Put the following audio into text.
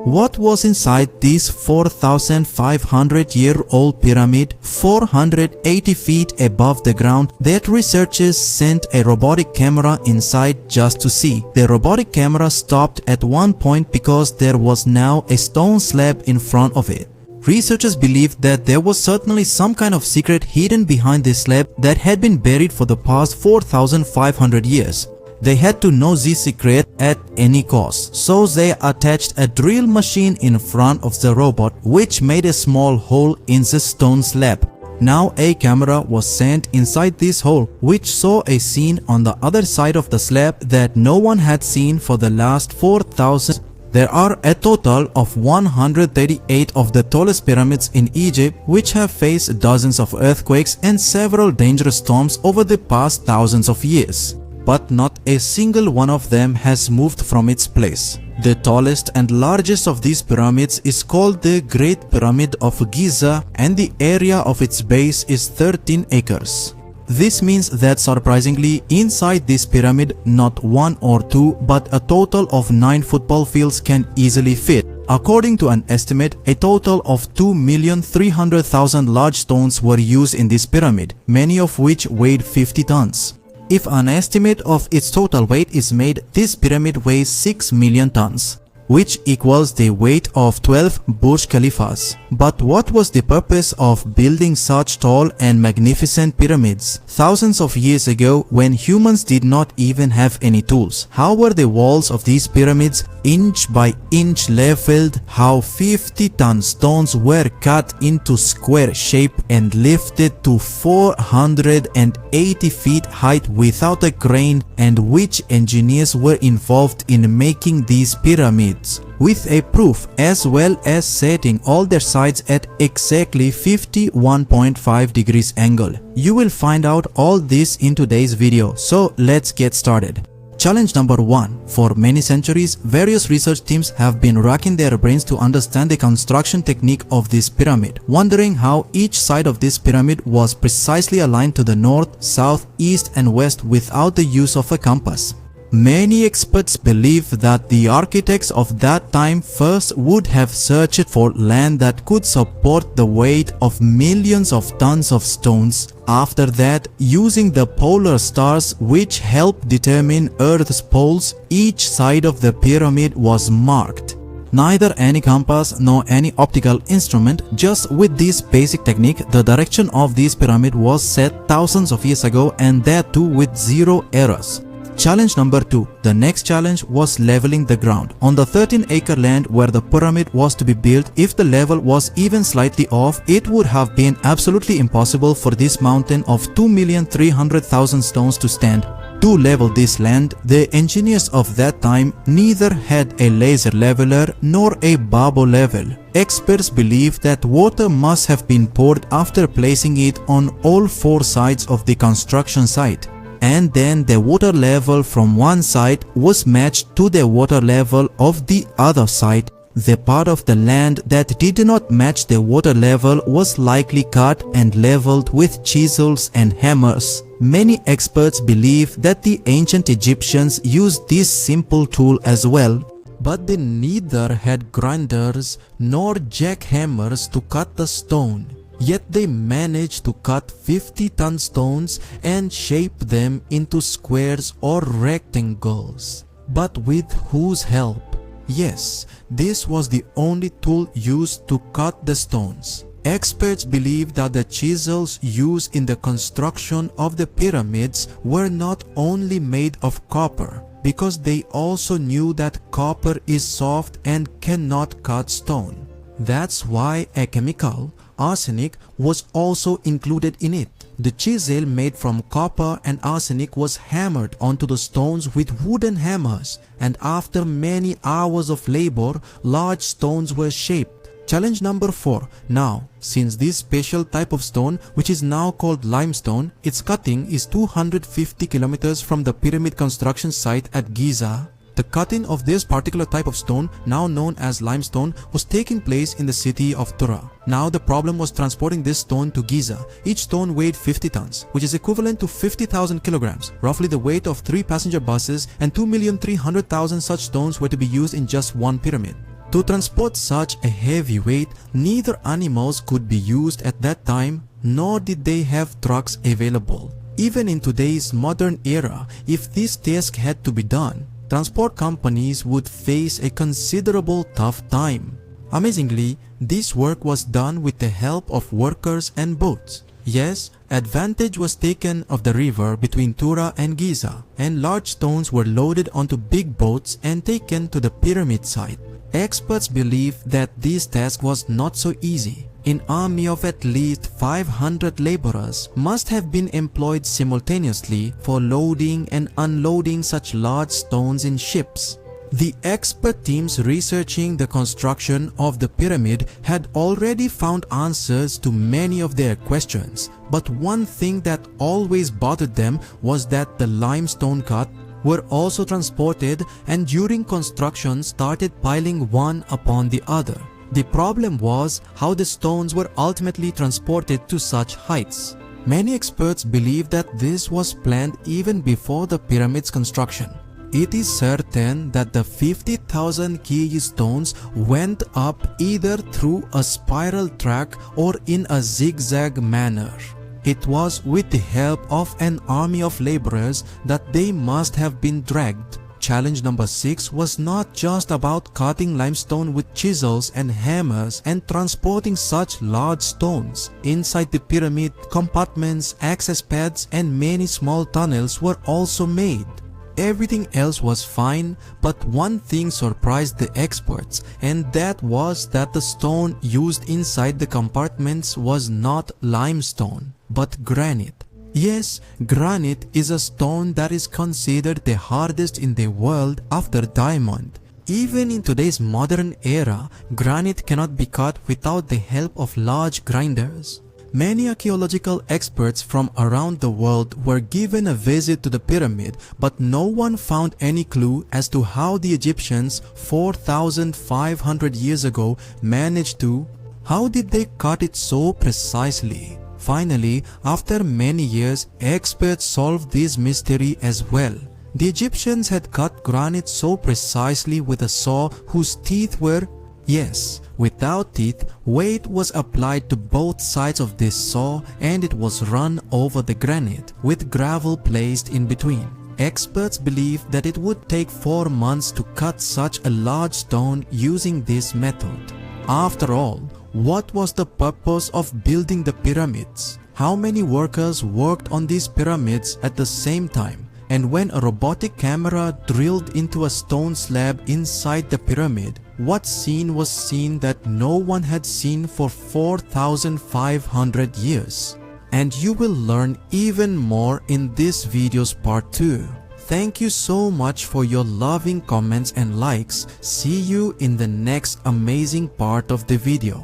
What was inside this 4,500-year-old pyramid 480 feet above the ground that researchers sent a robotic camera inside just to see? The robotic camera stopped at one point because there was now a stone slab in front of it. Researchers believed that there was certainly some kind of secret hidden behind this slab that had been buried for the past 4,500 years. They had to know this secret at any cost, so they attached a drill machine in front of the robot, which made a small hole in the stone slab. Now a camera was sent inside this hole, which saw a scene on the other side of the slab that no one had seen for the last 4,000. There are a total of 138 of the tallest pyramids in Egypt, which have faced dozens of earthquakes and several dangerous storms over the past thousands of years. But not a single one of them has moved from its place. The tallest and largest of these pyramids is called the Great Pyramid of Giza, and the area of its base is 13 acres. This means that surprisingly, inside this pyramid, not one or two, but a total of 9 football fields can easily fit. According to an estimate, a total of 2,300,000 large stones were used in this pyramid, many of which weighed 50 tons. If an estimate of its total weight is made, this pyramid weighs 6 million tons, which equals the weight of 12 Burj Khalifas. But what was the purpose of building such tall and magnificent pyramids? Thousands of years ago, when humans did not even have any tools, how were the walls of these pyramids inch by inch leveled? How 50-ton stones were cut into square shape and lifted to 480 feet height without a crane, and which engineers were involved in making these pyramids? With a proof, as well as setting all their sides at exactly 51.5 degrees angle. You will find out all this in today's video, so let's get started. Challenge number 1. For many centuries, various research teams have been racking their brains to understand the construction technique of this pyramid, wondering how each side of this pyramid was precisely aligned to the north, south, east and west without the use of a compass. Many experts believe that the architects of that time first would have searched for land that could support the weight of millions of tons of stones. After that, using the polar stars which help determine Earth's poles, each side of the pyramid was marked. Neither any compass nor any optical instrument, just with this basic technique, the direction of this pyramid was set thousands of years ago, and that too with zero errors. Challenge number 2. The next challenge was leveling the ground. On the 13-acre land where the pyramid was to be built, if the level was even slightly off, it would have been absolutely impossible for this mountain of 2,300,000 stones to stand. To level this land, the engineers of that time neither had a laser leveler nor a babo level. Experts believe that water must have been poured after placing it on all 4 sides of the construction site. And then the water level from one side was matched to the water level of the other side. The part of the land that did not match the water level was likely cut and leveled with chisels and hammers. Many experts believe that the ancient Egyptians used this simple tool as well, but they neither had grinders nor jackhammers to cut the stone. Yet they managed to cut 50-ton stones and shape them into squares or rectangles. But with whose help? Yes, this was the only tool used to cut the stones. Experts believe that the chisels used in the construction of the pyramids were not only made of copper, because they also knew that copper is soft and cannot cut stone. That's why a chemical, arsenic, was also included in it. The chisel made from copper and arsenic was hammered onto the stones with wooden hammers, and after many hours of labor, large stones were shaped. Challenge number 4. Now, since this special type of stone, which is now called limestone, its cutting is 250 kilometers from the pyramid construction site at Giza. The cutting of this particular type of stone, now known as limestone, was taking place in the city of Tura. Now the problem was transporting this stone to Giza. Each stone weighed 50 tons, which is equivalent to 50,000 kilograms, roughly the weight of 3 passenger buses, and 2,300,000 such stones were to be used in just one pyramid. To transport such a heavy weight, neither animals could be used at that time, nor did they have trucks available. Even in today's modern era, if this task had to be done, transport companies would face a considerable tough time. Amazingly, this work was done with the help of workers and boats. Yes, advantage was taken of the river between Tura and Giza, and large stones were loaded onto big boats and taken to the pyramid site. Experts believe that this task was not so easy. An army of at least 500 laborers must have been employed simultaneously for loading and unloading such large stones in ships. The expert teams researching the construction of the pyramid had already found answers to many of their questions, but one thing that always bothered them was that the limestone cut were also transported and during construction started piling one upon the other. The problem was how the stones were ultimately transported to such heights. Many experts believe that this was planned even before the pyramid's construction. It is certain that the 50,000 key stones went up either through a spiral track or in a zigzag manner. It was with the help of an army of laborers that they must have been dragged. Challenge number 6 was not just about cutting limestone with chisels and hammers and transporting such large stones. Inside the pyramid, compartments, access pads, and many small tunnels were also made. Everything else was fine, but one thing surprised the experts, and that was that the stone used inside the compartments was not limestone, but granite. Yes, granite is a stone that is considered the hardest in the world after diamond. Even in today's modern era, granite cannot be cut without the help of large grinders. Many archaeological experts from around the world were given a visit to the pyramid, but no one found any clue as to how the Egyptians 4,500 years ago managed to. How did they cut it so precisely? Finally, after many years, experts solved this mystery as well. The Egyptians had cut granite so precisely with a saw whose teeth were, yes, without teeth, weight was applied to both sides of this saw and it was run over the granite with gravel placed in between. Experts believe that it would take 4 months to cut such a large stone using this method. After all, what was the purpose of building the pyramids? How many workers worked on these pyramids at the same time? And when a robotic camera drilled into a stone slab inside the pyramid, what scene was seen that no one had seen for 4,500 years? And you will learn even more in this video's part 2. Thank you so much for your loving comments and likes. See you in the next amazing part of the video.